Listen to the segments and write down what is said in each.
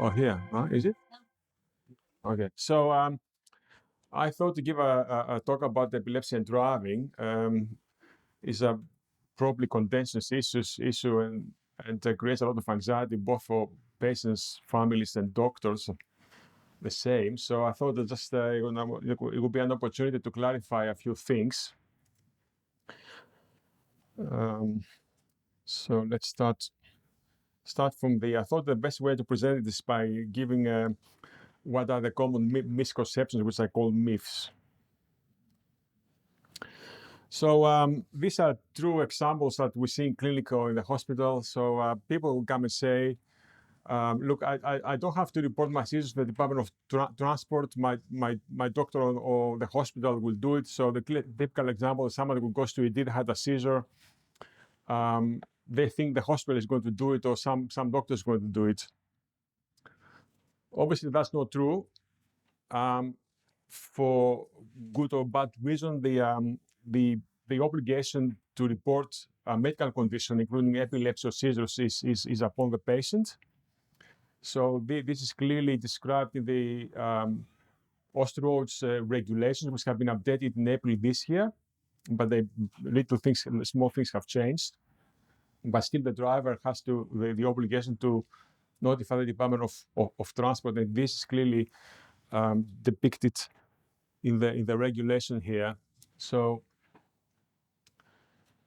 Oh, here, is it? Okay, so I thought to give a talk about epilepsy and driving. Is a probably contentious issue and creates a lot of anxiety both for patients, families, and doctors. The same. So I thought that just it would be an opportunity to clarify a few things. So let's start from I thought the best way to present it is by giving what are the common misconceptions, which I call myths. So these are true examples that we see in clinic or in the hospital. So people will come and say, look, I don't have to report my seizures to the Department of Transport. My doctor or the hospital will do it. So the typical example is somebody who goes to ED had a seizure. They think the hospital is going to do it or some doctor is going to do it. Obviously, that's not true. For good or bad reason, the obligation to report a medical condition, including epilepsy or seizures, is upon the patient. So this is clearly described in the Ostro's regulations, which have been updated in April this year. But small things have changed. But still, the driver has the obligation to notify the Department of Transport, and this is clearly depicted in the regulation here. So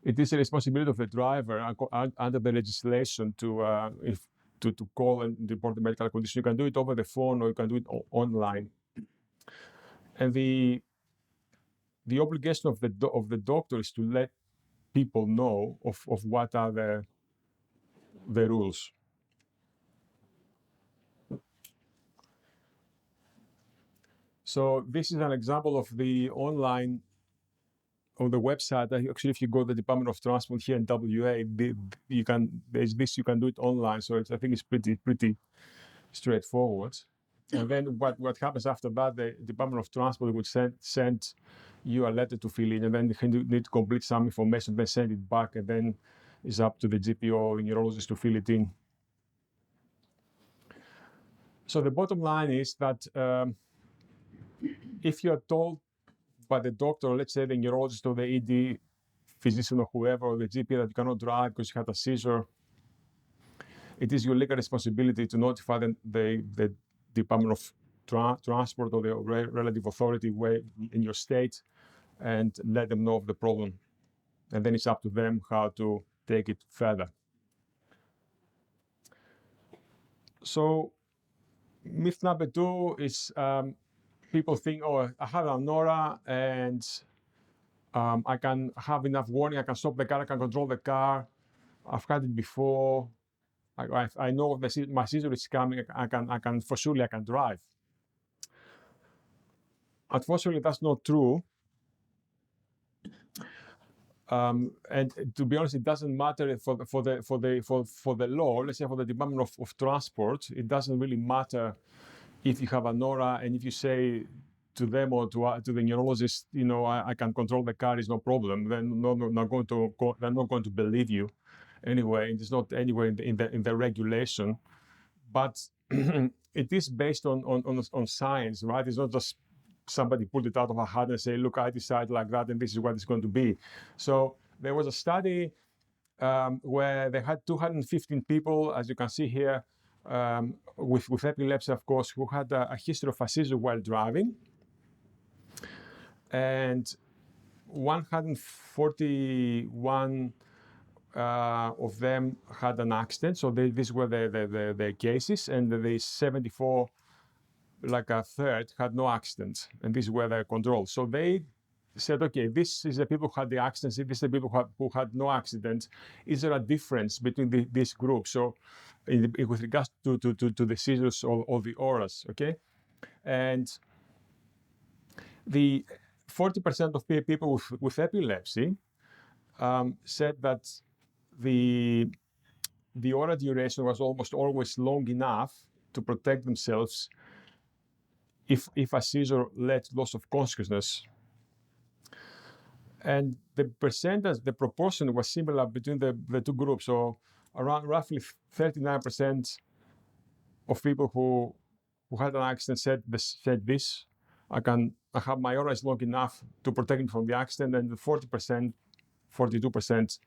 it is a responsibility of the driver under the legislation to call and report the medical condition. You can do it over the phone or you can do it online. And the obligation of the doctor is to let people know of what are the rules. So this is an example of the online on the website. Actually, if you go to the Department of Transport here in WA, you can do it online. So I think it's pretty straightforward. And then what happens after that, the Department of Transport would send you a letter to fill in, and then you need to complete some information, then send it back, and then it's up to the GP or the neurologist to fill it in. So the bottom line is that if you are told by the doctor, let's say the neurologist or the ED physician or whoever, or the GP, that you cannot drive because you had a seizure, it is your legal responsibility to notify the Department of Transport or the relative authority in your state and let them know of the problem. And then it's up to them how to take it further. So myth number 2 is people think, oh, I have an aura and I can have enough warning, I can stop the car, I can control the car. I've had it before. I know my seizure is coming, I can for sure I can drive. Unfortunately, that's not true. And to be honest, it doesn't matter for the law. Let's say for the Department of Transport, it doesn't really matter if you have an aura and if you say to them or to the neurologist, I can control the car, is no problem. Then they're not going to believe you. Anyway, it is not anywhere in the regulation, but it is based on science, right? It's not just somebody pulled it out of a hat and say, look, I decide like that, and this is what it's going to be. So there was a study where they had 215 people, as you can see here, with epilepsy, of course, who had a history of a seizure while driving. And 141 of them had an accident. So these were the cases, and the 74, like a third, had no accidents, and these were the controls. So they said, okay, this is the people who had the accidents, this is the people who had no accidents. Is there a difference between these groups? So with regards to the seizures or the auras, okay? And the 40% of people with epilepsy said that the aura duration was almost always long enough to protect themselves if a seizure led to loss of consciousness. And the percentage, the proportion was similar between the two groups. So around roughly 39% of people who had an accident said this. I have my aura is long enough to protect me from the accident, and the 40%, 42%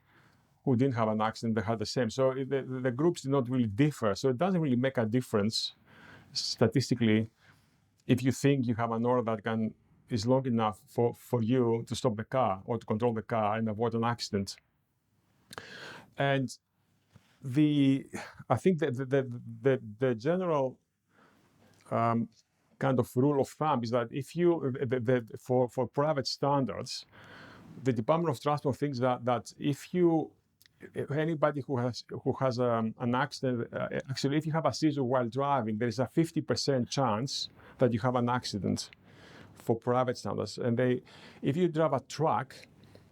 who didn't have an accident, they had the same. So the groups did not really differ. So it doesn't really make a difference statistically if you think you have an aura that is long enough for you to stop the car or to control the car and avoid an accident. And I think that the general kind of rule of thumb is that if you for private standards, the Department of Transport thinks that if anybody who has an accident, actually, if you have a seizure while driving, there is a 50% chance that you have an accident for private standards. And if you drive a truck,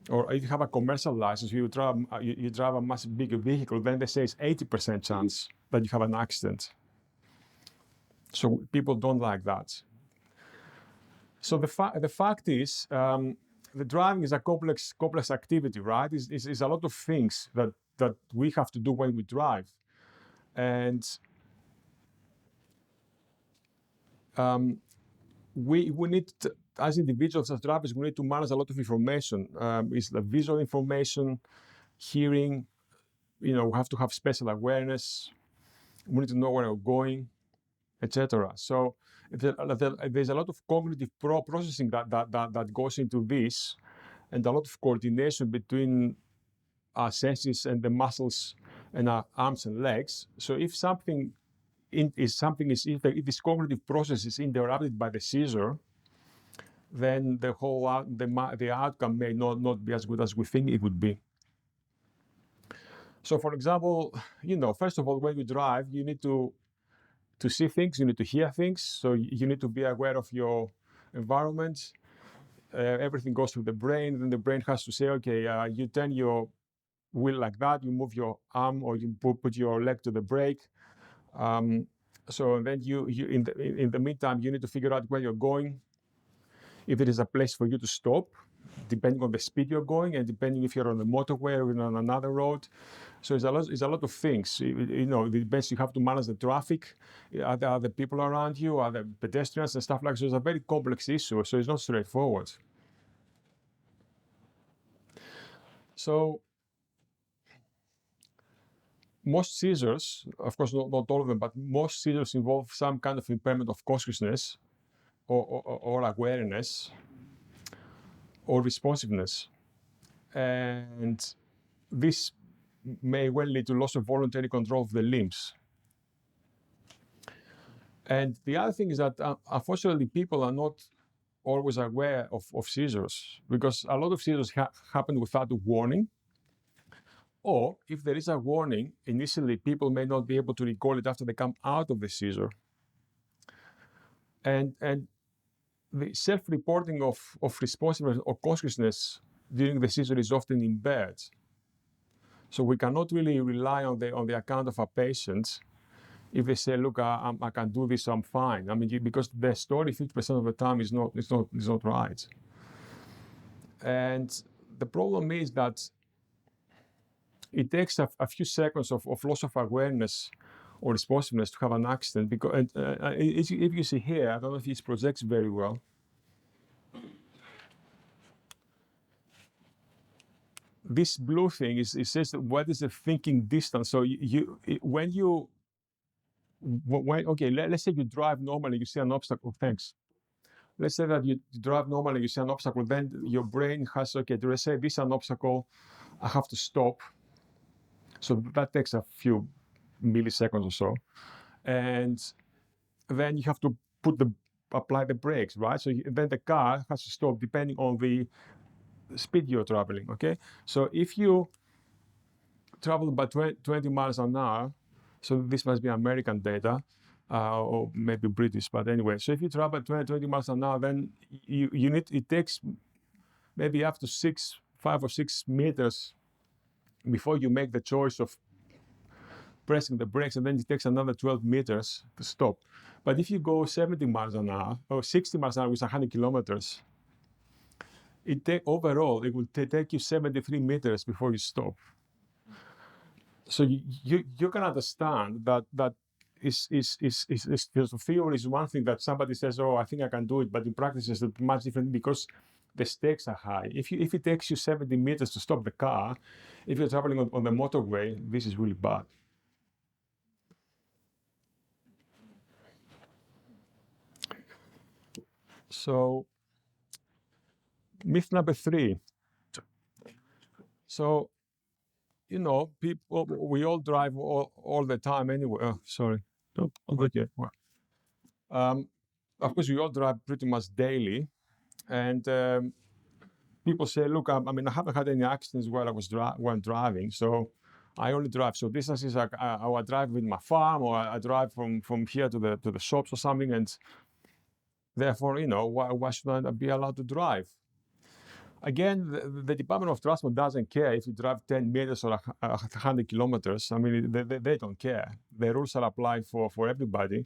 or if you have a commercial license, you drive a much bigger vehicle, then they say it's 80% chance that you have an accident. So people don't like that. So the fact is, the driving is a complex activity, right? It's a lot of things that we have to do when we drive, and we need to, as individuals, as drivers, we need to manage a lot of information. It's the visual information, hearing. We have to have special awareness. We need to know where we're going, etc. So there's a lot of cognitive processing that goes into this, and a lot of coordination between our senses and the muscles and our arms and legs. So if this cognitive process is interrupted by the seizure, then the outcome may not be as good as we think it would be. So, for example, first of all, when you drive, you need to see things, you need to hear things, so you need to be aware of your environment. Everything goes through the brain, then the brain has to say, okay, you turn your wheel like that, you move your arm, or you put your leg to the brake. So then in the meantime, you need to figure out where you're going, if there is a place for you to stop, depending on the speed you're going, and depending if you're on the motorway or on another road. So it's a lot of things. It depends. You have to manage the traffic. Are there other people around you? Are there pedestrians and stuff like that? So it's a very complex issue. So it's not straightforward. So most seizures, of course, not all of them, but most seizures involve some kind of impairment of consciousness or awareness or responsiveness. And this may well lead to loss of voluntary control of the limbs. And the other thing is that, unfortunately, people are not always aware of seizures, because a lot of seizures happen without a warning. Or if there is a warning, initially people may not be able to recall it after they come out of the seizure. And the self-reporting of responsiveness or consciousness during the seizure is often impaired. So we cannot really rely on the account of a patient if they say, look, I can do this, I'm fine. I mean, because the story 50% of the time is not right. And the problem is that it takes a few seconds of loss of awareness or responsiveness to have an accident. Because if you see here, I don't know if it projects very well. This blue thing it says what is the thinking distance. So let's say you drive normally, you see an obstacle. Thanks. Let's say that you drive normally, you see an obstacle. Then your brain has, let's say this is an obstacle, I have to stop. So that takes a few milliseconds or so, and then you have to apply the brakes, right? So then the car has to stop depending on the speed you're traveling. Okay, so if you travel by 20 miles an hour, so this must be American data, or maybe British, but anyway. So if you travel 20 miles an hour, then it takes maybe up to 5 or 6 meters before you make the choice of pressing the brakes, and then it takes another 12 meters to stop. But if you go 70 miles an hour or 60 miles an hour with 100 kilometers, overall it will take you 73 meters before you stop. So you can understand that theory is one thing that somebody says, oh, I think I can do it, but in practice it's much different because the stakes are high. If it takes you 70 meters to stop the car, if you're traveling on the motorway, this is really bad. So, myth number 3. So, people, we all drive all the time anyway. Oh, sorry. Nope, good yet. Of course, we all drive pretty much daily. And people say, look, I haven't had any accidents while I was driving, so I only drive. So distances, I drive with my farm, or I drive from here to the shops or something, and therefore, why should I be allowed to drive? Again, the Department of Transport doesn't care if you drive 10 meters or 100 kilometers. I mean, they don't care. The rules are applied for everybody.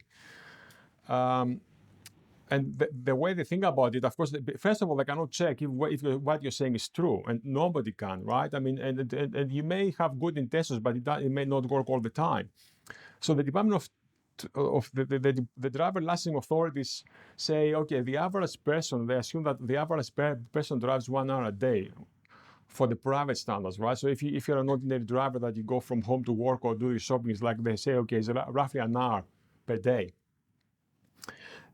And the way they think about it, of course, first of all, they cannot check if what you're saying is true, and nobody can, right? I mean, and you may have good intentions, but it may not work all the time. So the Department of the driver licensing authorities say, okay, the average person, they assume that the average person drives 1 hour a day for the private standards, right? So if you're an ordinary driver that you go from home to work or do your shopping, it's like they say, okay, it's roughly an hour per day.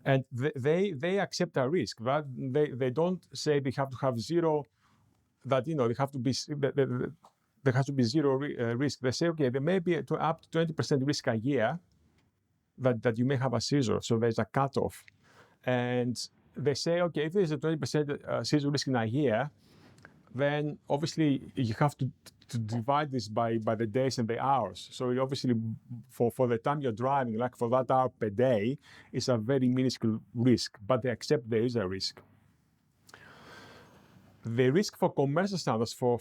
And they accept a risk, right? They don't say they have to have zero, that they have to be there has to be zero risk. They say, okay, there may be up to 20% risk a year that you may have a seizure. So there's a cutoff, and they say, okay, if there's a 20% seizure risk in a year, then obviously you have to divide this by the days and the hours. So obviously for the time you're driving, like for that hour per day, it's a very minuscule risk, but they accept there is a risk. The risk for commercial standards for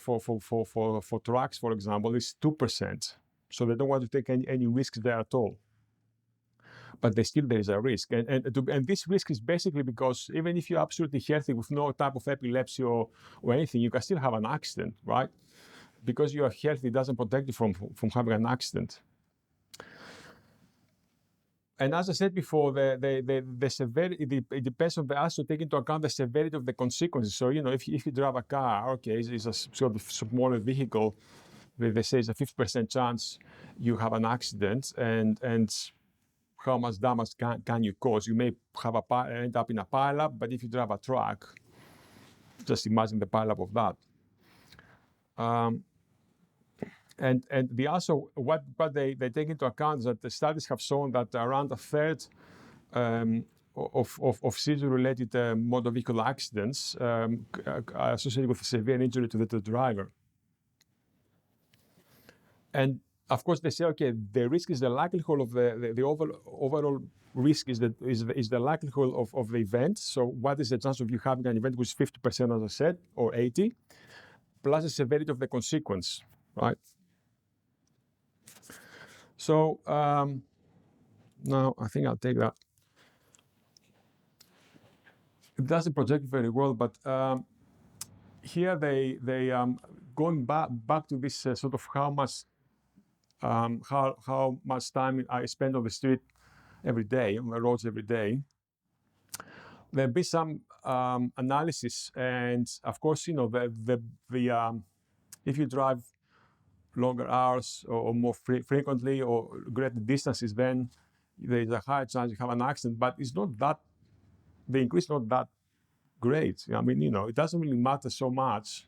trucks, for example, is 2%. So they don't want to take any risks there at all. But there is a risk. And this risk is basically because even if you're absolutely healthy with no type of epilepsy or anything, you can still have an accident, right? Because you are healthy, it doesn't protect you from having an accident. And as I said before, the severity, it depends on also take into account the severity of the consequences. So, if you drive a car, okay, it's a sort of smaller vehicle, they say it's a 50% chance you have an accident, and how much damage can you cause? You may end up in a pileup, but if you drive a truck, just imagine the pileup of that. And also what they take into account is that the studies have shown that around a third of seizure-related motor vehicle accidents are associated with a severe injury to the driver. And of course, they say, okay, the risk is the likelihood of the overall risk is the likelihood of the event. So what is the chance of you having an event, which is 50%, as I said, or 80, plus the severity of the consequence, right? So now I think I'll take that. It doesn't project very well, but here they going back to this sort of how much time I spend on the street every day, on the roads every day. There'll be some analysis, and of course, if you drive longer hours or more frequently or greater distances, then there is a higher chance you have an accident. But it's not that the increase is not that great. I mean, it doesn't really matter so much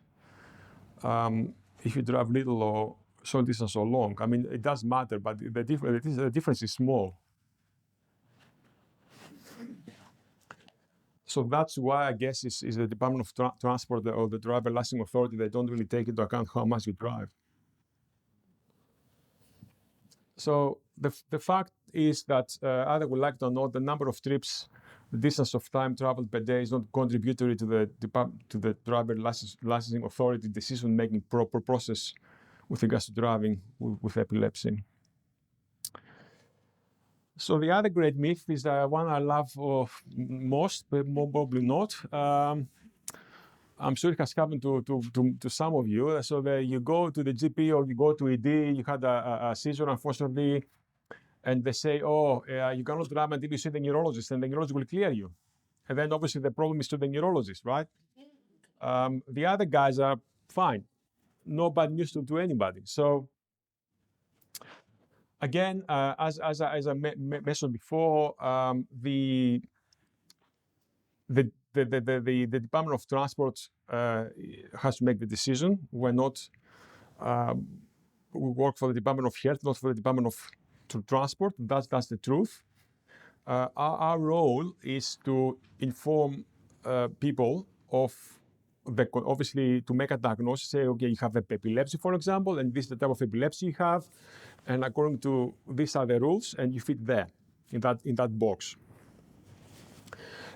if you drive little or short distance or long. I mean, it does matter, but the difference is small. So that's why I guess is the Department of Transport or the Driver Licensing Authority, they don't really take into account how much you drive. So the fact is that I would like to know the number of trips, the distance of time traveled per day is not contributory to the Driver Licensing Authority decision-making process with regards to driving with epilepsy. So the other great myth is the one I love most, but probably not. I'm sure it has happened to some of you. So you go to the GP or you go to ED, you had a seizure, unfortunately, and they say, oh, you cannot drive until you see the neurologist, and the neurologist will clear you. And then obviously the problem is to the neurologist, right? The other guys are fine. No bad news to anybody. So again, as I mentioned before, the Department of Transport has to make the decision. We're not, we work for the Department of Health, not for the Department of Transport. That's the truth. Our role is to inform people of obviously to make a diagnosis, say, okay, you have epilepsy, for example, and this is the type of epilepsy you have, and according to these are the rules, and you fit there in that box.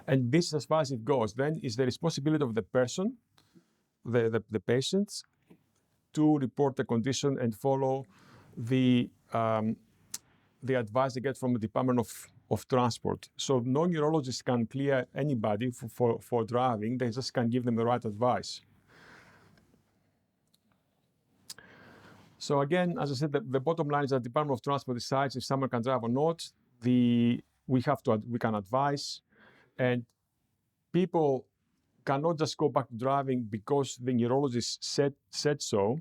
And this, as far as it goes, then is the responsibility of the person, the patients, to report the condition and follow the advice they get from the Department of Transport. So no neurologist can clear anybody for driving. They just can give them the right advice. So again, as I said, the bottom line is that the Department of Transport decides if someone can drive or not. We can advise, and people cannot just go back to driving because the neurologist said so.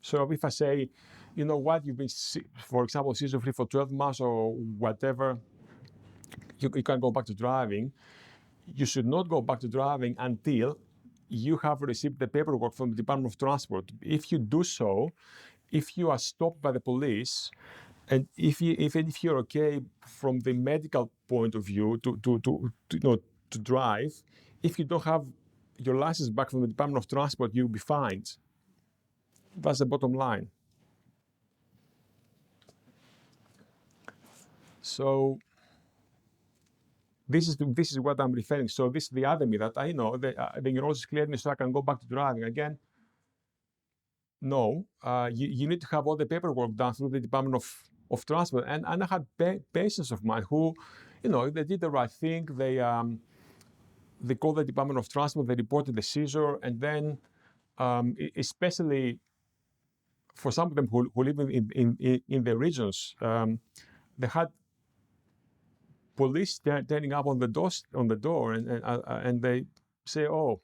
So if I say, you know what, you've been, for example, seizure-free for 12 months or whatever, you can go back to driving. You should not go back to driving until you have received the paperwork from the Department of Transport. If you do so, if you are stopped by the police, and if you're okay from the medical point of view to drive, if you don't have your license back from the Department of Transport, you'll be fined. That's the bottom line. So this is what I'm referring. So this is the other myth that I know the neurologist cleared me so I can go back to driving again. No, you need to have all the paperwork done through the Department of Transport. And I had patients of mine who, they did the right thing. They called the Department of Transport. They reported the seizure, and then especially for some of them who live in the regions, they had police turning up on the door, and they say, "Oh,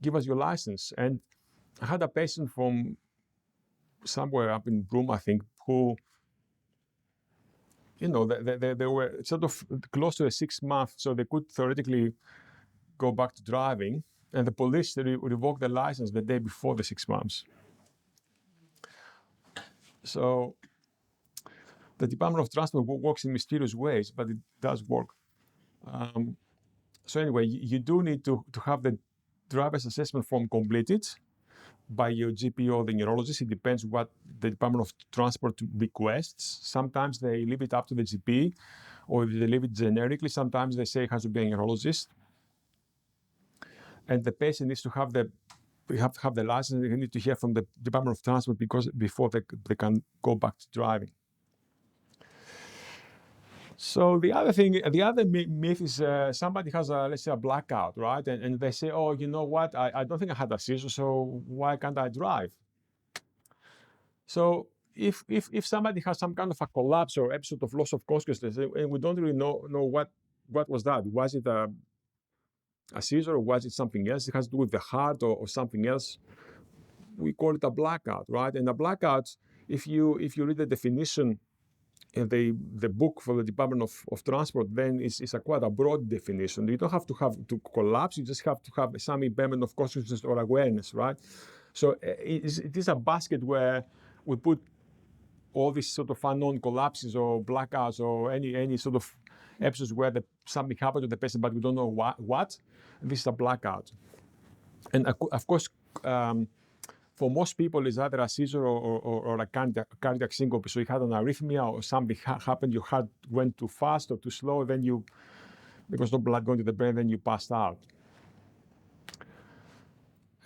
give us your license." And I had a patient from somewhere up in Broome, I think, who, they were sort of close to a 6 month, so they could theoretically go back to driving, and the police revoked the license the day before the 6 months. So the Department of Transport works in mysterious ways, but it does work. So anyway, you do need to have the driver's assessment form completed by your GP or the neurologist. It depends what the Department of Transport requests. Sometimes they leave it up to the GP, or if they leave it generically, sometimes they say it has to be a neurologist. And the patient needs to have the license. They need to hear from the Department of Transport before they can go back to driving. So the other myth is somebody has let's say a blackout, right? And they say, oh, you know what? I don't think I had a seizure, so why can't I drive? So if somebody has some kind of a collapse or episode of loss of consciousness, and we don't really know what was that? Was it a seizure, or was it something else? It has to do with the heart or something else. We call it a blackout, right? And a blackout, if you read the definition in the book for the Department of Transport, then it's quite a broad definition. You don't have to collapse. You just have to have some impairment of consciousness or awareness, right? So it is a basket where we put all these sort of unknown collapses or blackouts or any sort of episodes where something happened to the person, but we don't know what. This is a blackout. And of course, for most people, it's either a seizure or a cardiac syncope. So you had an arrhythmia or something happened, your heart went too fast or too slow, then because no blood going to the brain, then you passed out.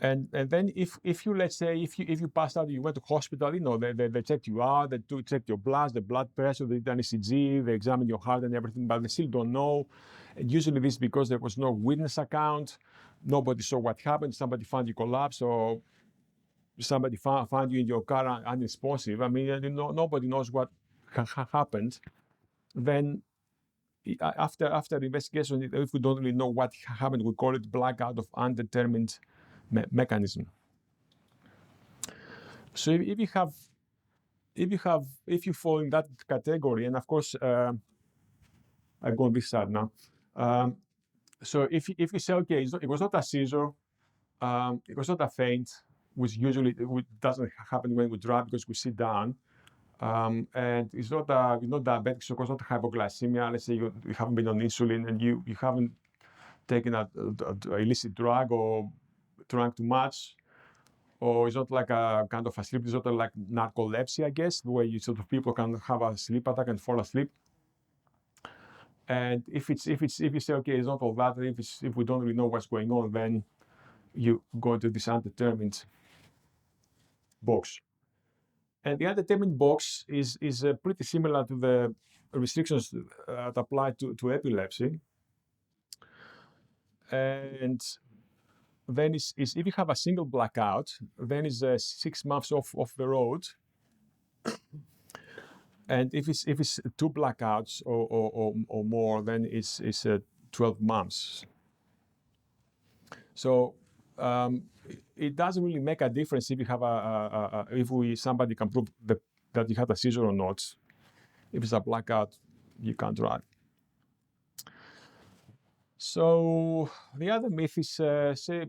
And then if you, let's say, if you passed out, you went to hospital, they checked you out, they checked your blood, the blood pressure, they did an ECG, they examined your heart and everything, but they still don't know. And usually this is because there was no witness account, nobody saw what happened, somebody found you collapse, or somebody found you in your car unresponsive. I mean, nobody knows what happened. then after investigation, if we don't really know what happened, we call it blackout of undetermined mechanism. So if you fall in that category, and of course, I go on this side now. So if you say, okay, it was not a seizure, it was not a faint, which usually doesn't happen when we drive because we sit down. And it's not diabetic, so it's not hypoglycemia. Let's say you haven't been on insulin and you haven't taken a illicit drug or drank too much, or it's not like a kind of a sleep disorder like narcolepsy, I guess, the way people can have a sleep attack and fall asleep. And if you say, okay, it's not all that, if we don't really know what's going on, then you go into this undetermined box. And the undetermined box is pretty similar to the restrictions that apply to epilepsy. And then if you have a single blackout, then it's 6 months off the road. And if it's 2 blackouts or more, then it's 12 months. So it doesn't really make a difference if you have somebody can prove that you had a seizure or not. If it's a blackout, you can't drive. So the other myth is,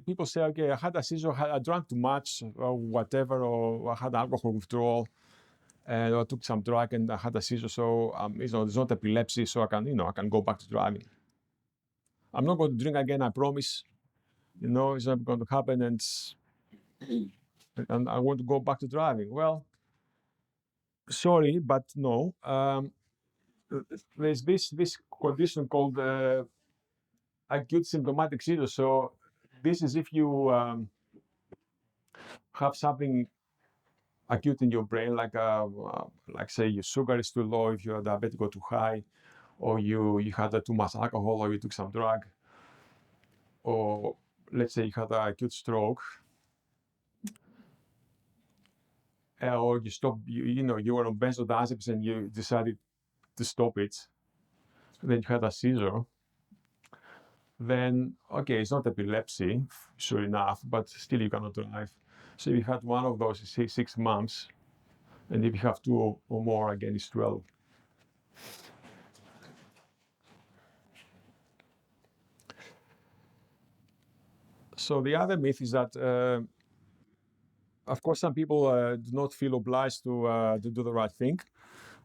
people say, okay, I had a seizure, I drank too much or whatever, or I had alcohol withdrawal, and I took some drug and I had a seizure. So it's not epilepsy, so I can go back to driving. I'm not going to drink again, I promise. It's not going to happen, and I want to go back to driving. Well, sorry, but no. There's this condition called acute symptomatic seizure. So this is if you have something acute in your brain, like say your sugar is too low, if you're diabetic or too high, or you had too much alcohol, or you took some drug, or let's say you had an acute stroke, or you stop, you were on benzodiazepines and you decided to stop it, then you had a seizure, then, okay, it's not epilepsy, sure enough, but still you cannot drive. So if you had one of those, say 6 months, and if you have 2 or more, again, it's 12. So the other myth is that, of course, some people do not feel obliged to do the right thing.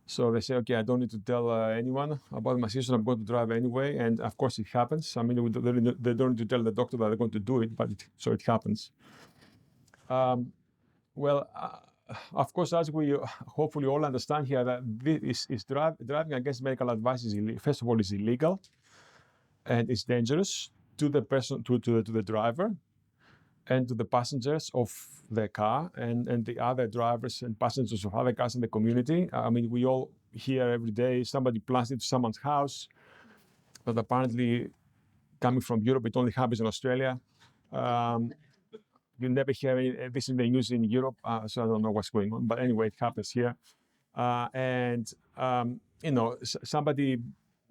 So they say, okay, I don't need to tell anyone about my seizure. I'm going to drive anyway. And of course, it happens. I mean, they don't need to tell the doctor that they're going to do it, but it happens. Of course, as we hopefully all understand here, that this is driving against medical advice first of all, is illegal, and it's dangerous to the person, to the driver, and to the passengers of the car, and the other drivers and passengers of other cars in the community. I mean, we all hear every day somebody plants into someone's house, but apparently coming from Europe, it only happens in Australia. You never hear this in the news in Europe, so I don't know what's going on. But anyway, it happens here. Somebody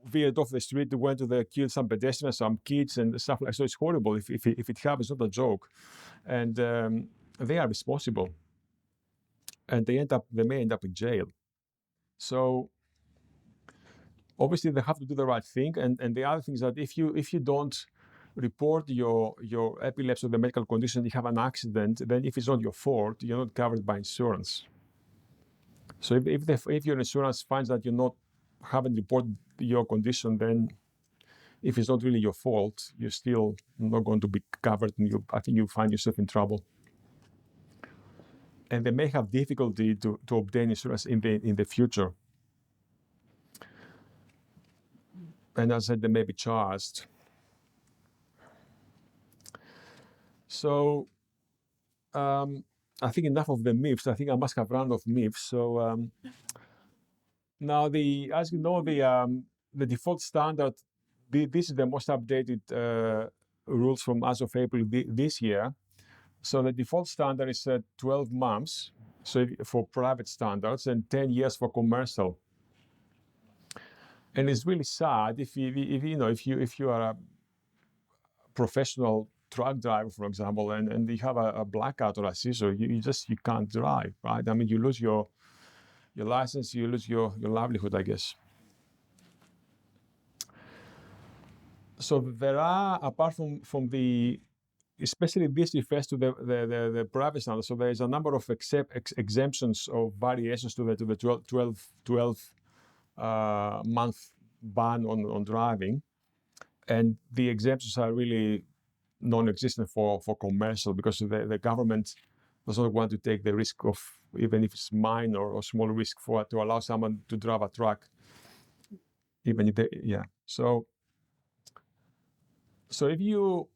veered off the street, went to kill some pedestrians, some kids, and stuff like that. So it's horrible if it happens, not a joke. And they are responsible. And they may end up in jail. So obviously they have to do the right thing. And the other thing is that if you don't report your epilepsy or the medical condition, you have an accident, then if it's not your fault, you're not covered by insurance. So if your insurance finds that you haven't reported your condition, then if it's not really your fault, you're still not going to be covered, and I think you find yourself in trouble. And they may have difficulty to obtain insurance in the future. And as I said, they may be charged. So I think enough of the myths. I think I must have run off myths. So now, as you know, the default standard, this is the most updated rules from as of April this year. So the default standard is 12 months for private standards and 10 years for commercial. And it's really sad if you are a professional truck driver, for example, and you have a blackout or a seizure, you can't drive, right? I mean, you lose your license, you lose your livelihood, I guess. So there are, apart from the, especially this refers to the private standard. So there is a number of exemptions or variations to the 12 month ban on driving, and the exemptions are really non-existent for commercial, because the government does not want to take the risk of, even if it's minor or small risk, to allow someone to drive a truck, even if they, yeah. So if you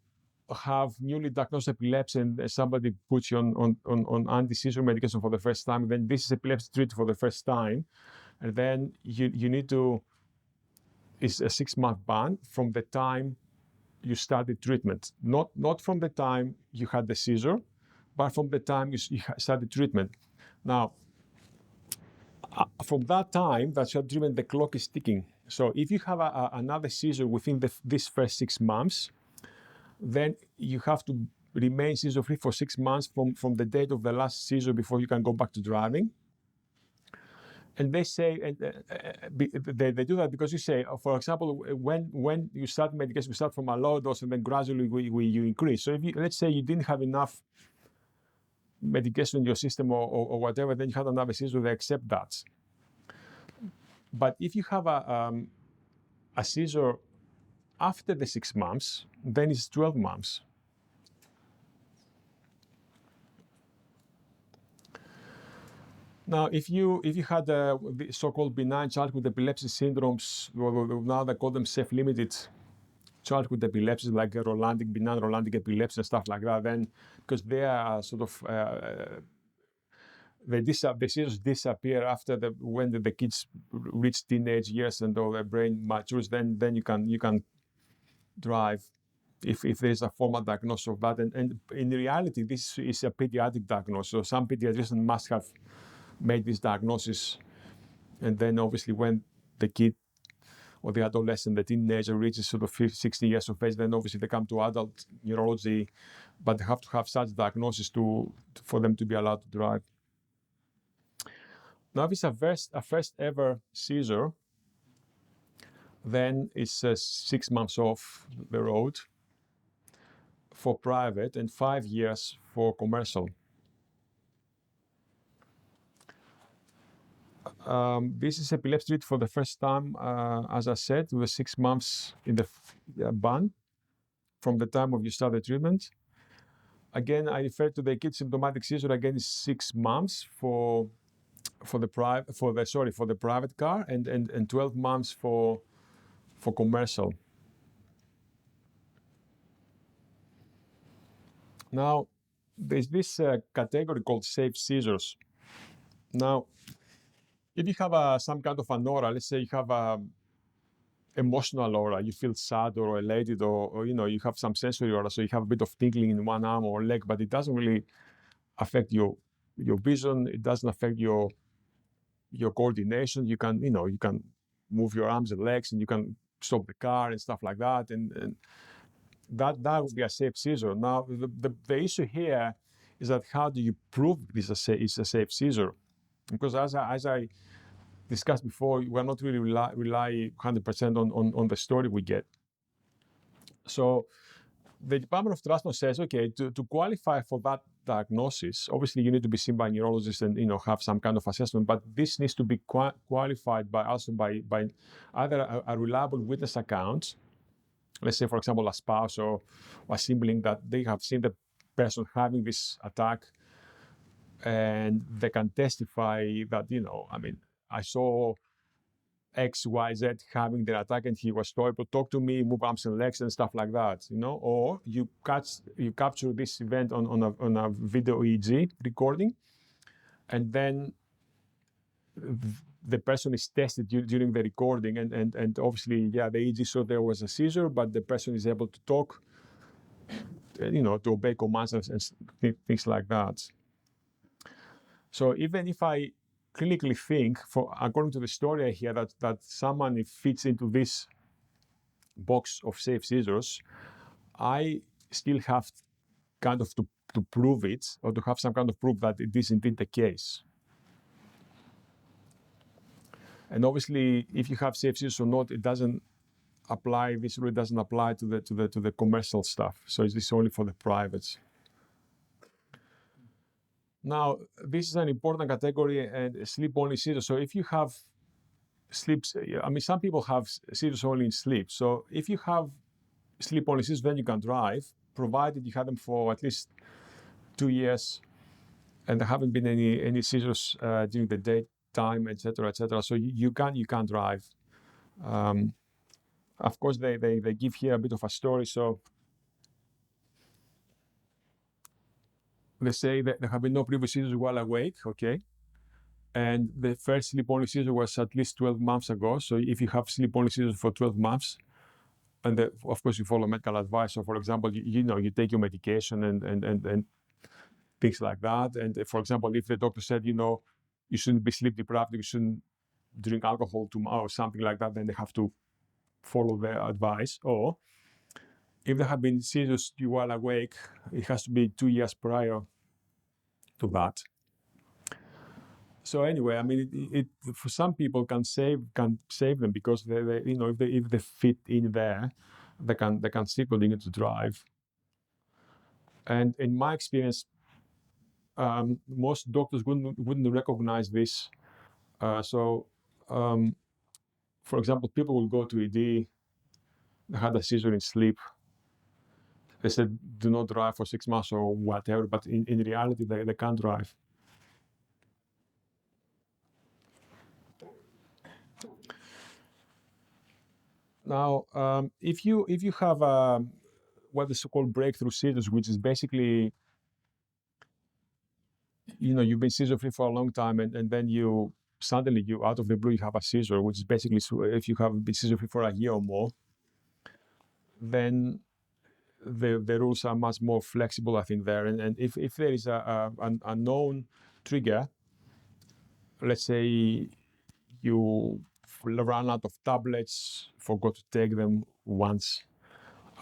have newly diagnosed epilepsy and somebody puts you on anti-seizure medication for the first time, then this is epilepsy treated for the first time, and then you need to, it's a 6-month ban from the time you started treatment, not from the time you had the seizure, but from the time you started treatment. Now, from that time that you had treatment, the clock is ticking. So if you have another seizure within this first 6 months, then you have to remain seizure-free for 6 months from the date of the last seizure before you can go back to driving. And they say, they do that because you say, for example, when you start medication, we start from a low dose and then gradually you increase. So if let's say you didn't have enough medication in your system or whatever, then you had another seizure, they accept that. But if you have a seizure after the 6 months, then it's 12 months. Now, if you had the so-called benign childhood epilepsy syndromes, now they call them self-limited childhood epilepsy, like benign Rolandic epilepsy and stuff like that, then because they are sort of the seizures disappear after when the kids reach teenage years and all their brain matures, then you can drive if there's a formal diagnosis of that. And in reality, this is a pediatric diagnosis. So some pediatricians must have made this diagnosis, and then obviously when the kid or the adolescent, the teenager reaches sort of 60 years of age, then obviously they come to adult neurology, but they have to have such diagnosis for them to be allowed to drive. Now, if it's a first ever seizure, then it's 6 months off the road for private and 5 years for commercial. This is epilepsy treated for the first time, as I said, with 6 months in the ban from the time of you start the treatment. Again, I refer to the acute symptomatic seizure. Again, is 6 months for the private car, and 12 months for commercial. Now, there's this category called safe seizures. Now, if you have some kind of an aura, let's say you have an emotional aura, you feel sad or elated, or you have some sensory aura, so you have a bit of tingling in one arm or leg, but it doesn't really affect your vision. It doesn't affect your coordination. You can move your arms and legs, and you can stop the car and stuff like that, and that would be a safe seizure. Now, the issue here is that how do you prove this is a safe seizure? Because as I discussed before, we're not really rely 100% on the story we get. So the Department of Transport says, okay, to qualify for that diagnosis, obviously you need to be seen by a neurologist and have some kind of assessment, but this needs to be qualified by either a reliable witness account, let's say, for example, a spouse or a sibling, that they have seen the person having this attack, and they can testify that, I saw X, Y, Z having the attack, and he was told to talk to me, move arms and legs and stuff like that, or you capture this event on a video EEG recording, and then the person is tested during the recording, and obviously, the EEG showed there was a seizure, but the person is able to talk, to obey commands and things like that. So even if I clinically think, according to the story I hear, that someone fits into this box of safe seizures, I still have kind of to prove it, or to have some kind of proof that it is indeed the case. And obviously, if you have safe seizures or not, it doesn't apply. This really doesn't apply to the commercial stuff. So this is only for the privates. Now, this is an important category, and sleep-only seizures. So if you have sleeps, I mean, some people have seizures only in sleep. So if you have sleep-only seizures, then you can drive, provided you have them for at least 2 years, and there haven't been any seizures during the daytime, etc., etc. So you can drive. Of course, they give here a bit of a story. So they say that there have been no previous seizures while awake, okay? And the first sleep-only seizure was at least 12 months ago. So if you have sleep-only seizures for 12 months, and of course you follow medical advice. So for example, you take your medication and things like that. And for example, if the doctor said, you shouldn't be sleep deprived, you shouldn't drink alcohol tomorrow or something like that, then they have to follow their advice. Or if there have been seizures while awake, it has to be 2 years prior to that. So anyway, I mean, it for some people can save them because if they fit in there, they can still continue to drive. And in my experience, most doctors wouldn't recognize this. For example, people will go to ED. They had a seizure in sleep. They said, do not drive for 6 months or whatever, but in reality, they can't drive. Now, if you have what is called breakthrough seizures, which is basically, you've been seizure-free for a long time, and then suddenly out of the blue, you have a seizure, which is basically, if you have been seizure-free for a year or more, then the rules are much more flexible, I think, there. And if there is a known trigger, let's say you ran out of tablets, forgot to take them once,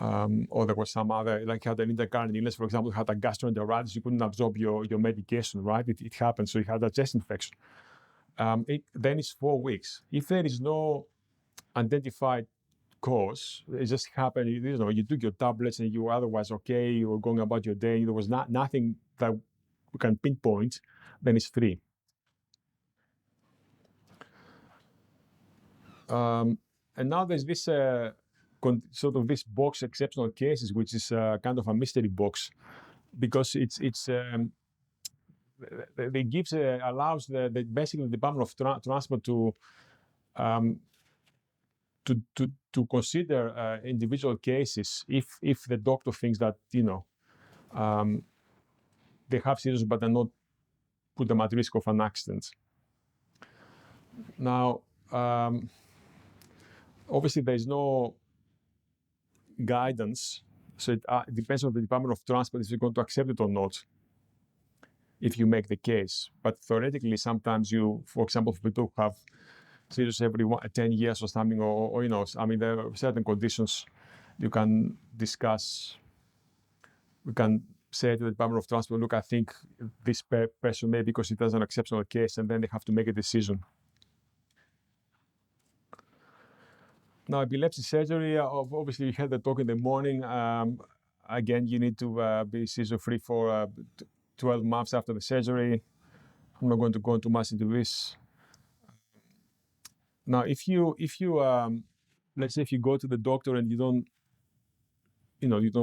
or there was some other, like you had an intercurrent illness, for example, you had a gastroenteritis, you couldn't absorb your medication, right? It happened, so you had a chest infection. Then it's 4 weeks. If there is no identified cause, it just happened, you took your tablets and you were otherwise okay, you were going about your day, there was nothing that we can pinpoint, then it's free. And now there's this sort of this box, exceptional cases, which is kind of a mystery box, because it allows basically the Department of Transport to consider individual cases if the doctor thinks that they have seizures but they're not put them at risk of an accident. Now, obviously, there is no guidance, so it depends on the Department of Transport if you're going to accept it or not, if you make the case. But theoretically, sometimes for example, for people who have seizures every 10 years or something, or I mean, there are certain conditions you can discuss. We can say to the Department of Transport, look, I think this person may, because it has an exceptional case, and then they have to make a decision. Now, epilepsy surgery, obviously you had the talk in the morning. Again, you need to be seizure-free for 12 months after the surgery. I'm not going to go too much into this. Now, if you let's say if you go to the doctor and you don't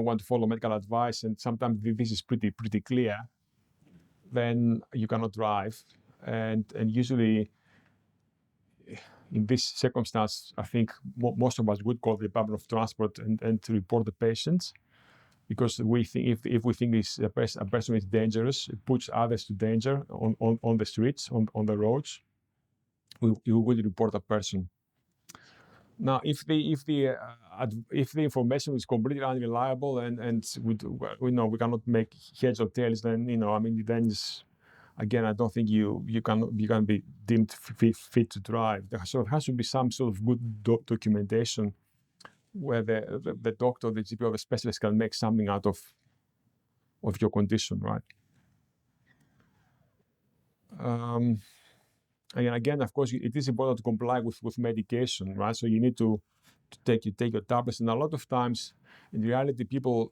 want to follow medical advice, and sometimes this is pretty clear, then you cannot drive. And usually, in this circumstance, I think most of us would call the Department of Transport and to report the patients, because we think if we think a person is dangerous, it puts others to danger on the streets, on the roads, we will report a person. Now, if the information is completely unreliable and we cannot make heads or tails, then then it's again, I don't think you can be deemed fit to drive. So there has to be some sort of good documentation where the doctor, the GP, or the specialist can make something out of your condition, right? And again, of course, it is important to comply with medication, right? So you need to take your tablets, and a lot of times, in reality, people,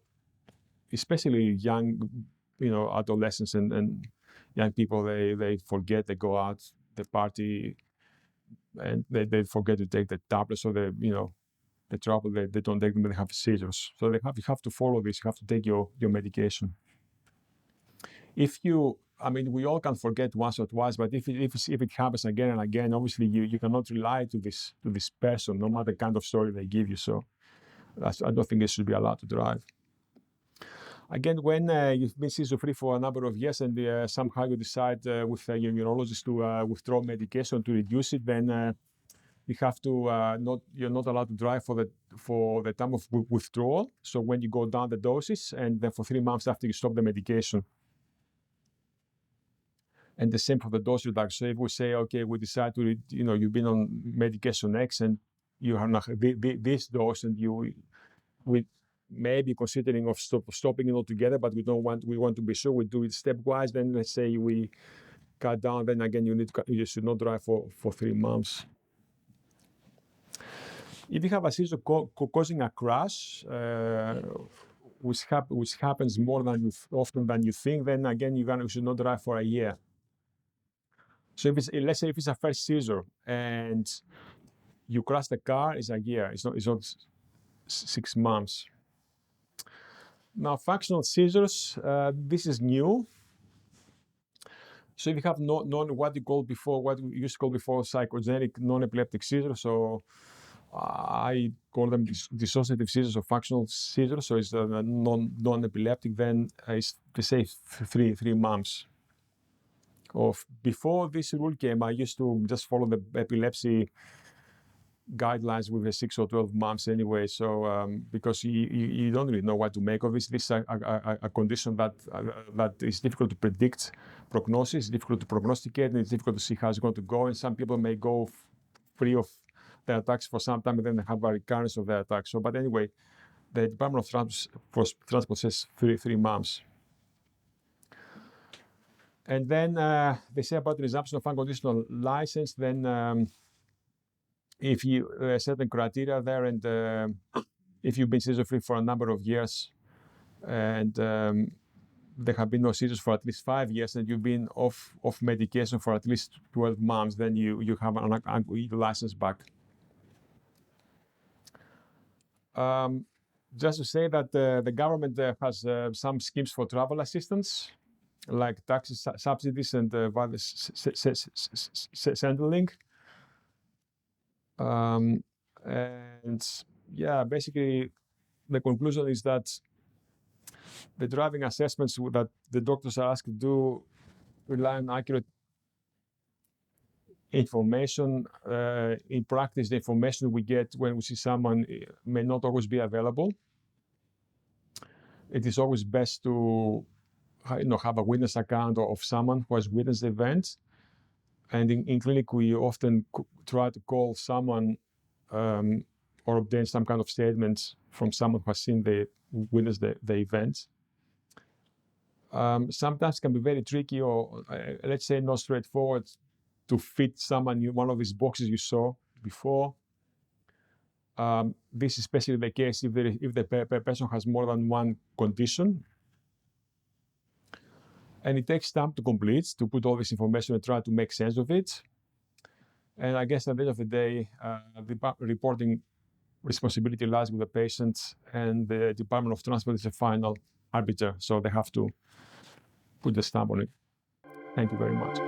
especially young, adolescents and young people, they forget, they go out, they party, and they forget to take the tablets, so the trouble, they don't take them, they have seizures. So you have to follow this. You have to take your medication. We all can forget once or twice, but if it happens again and again, obviously you cannot rely to this person, no matter the kind of story they give you. So I don't think they should be allowed to drive. Again, when you've been seizure-free for a number of years and somehow you decide with your neurologist to withdraw medication to reduce it, then you have to you're not allowed to drive for the time of withdrawal. So when you go down the doses, and then for 3 months after you stop the medication. And the same for the dose reduction. So if we say, okay, we decide to, you've been on medication X and you have this dose, and we may be considering of stopping it altogether, but we want to be sure we do it stepwise. Then let's say we cut down. Then again, you should not drive for 3 months. If you have a seizure causing a crash, which happens more often than you think, then again you should not drive for a year. So let's say if it's a first seizure and you crash the car, it's a year. It's not 6 months. Now, functional seizures, this is new. So if you have what we used to call before psychogenic non-epileptic seizures, so I call them dissociative seizures or functional seizures. So it's non-epileptic. Then it's, they say 3 months. Before this rule came, I used to just follow the epilepsy guidelines with the 6 or 12 months anyway. So because you don't really know what to make of this. This is a condition that is difficult to predict prognosis, difficult to prognosticate, and it's difficult to see how it's going to go. And some people may go free of their attacks for some time, and then they have a recurrence of their attacks. So, but anyway, the Department of Transport says 3 months. And then they say about the resumption of unconditional license, then if you certain criteria there, and if you've been seizure-free for a number of years, and there have been no seizures for at least 5 years, and you've been off medication for at least 12 months, then you have an license back. Just to say that the government has some schemes for travel assistance, like tax subsidies and Centrelink. And yeah, basically the conclusion is that the driving assessments that the doctors are asked to do rely on accurate information. In practice, the information we get when we see someone may not always be available. It is always best to have a witness account of someone who has witnessed the event. And in clinic, we often try to call someone or obtain some kind of statement from someone who has witnessed the event. Sometimes it can be very tricky, or let's say not straightforward, to fit someone in one of these boxes you saw before. This is especially the case if the person has more than one condition. And it takes time to complete, to put all this information and try to make sense of it. And I guess at the end of the day, the reporting responsibility lies with the patient, and the Department of Transport is the final arbiter, so they have to put the stamp on it. Thank you very much.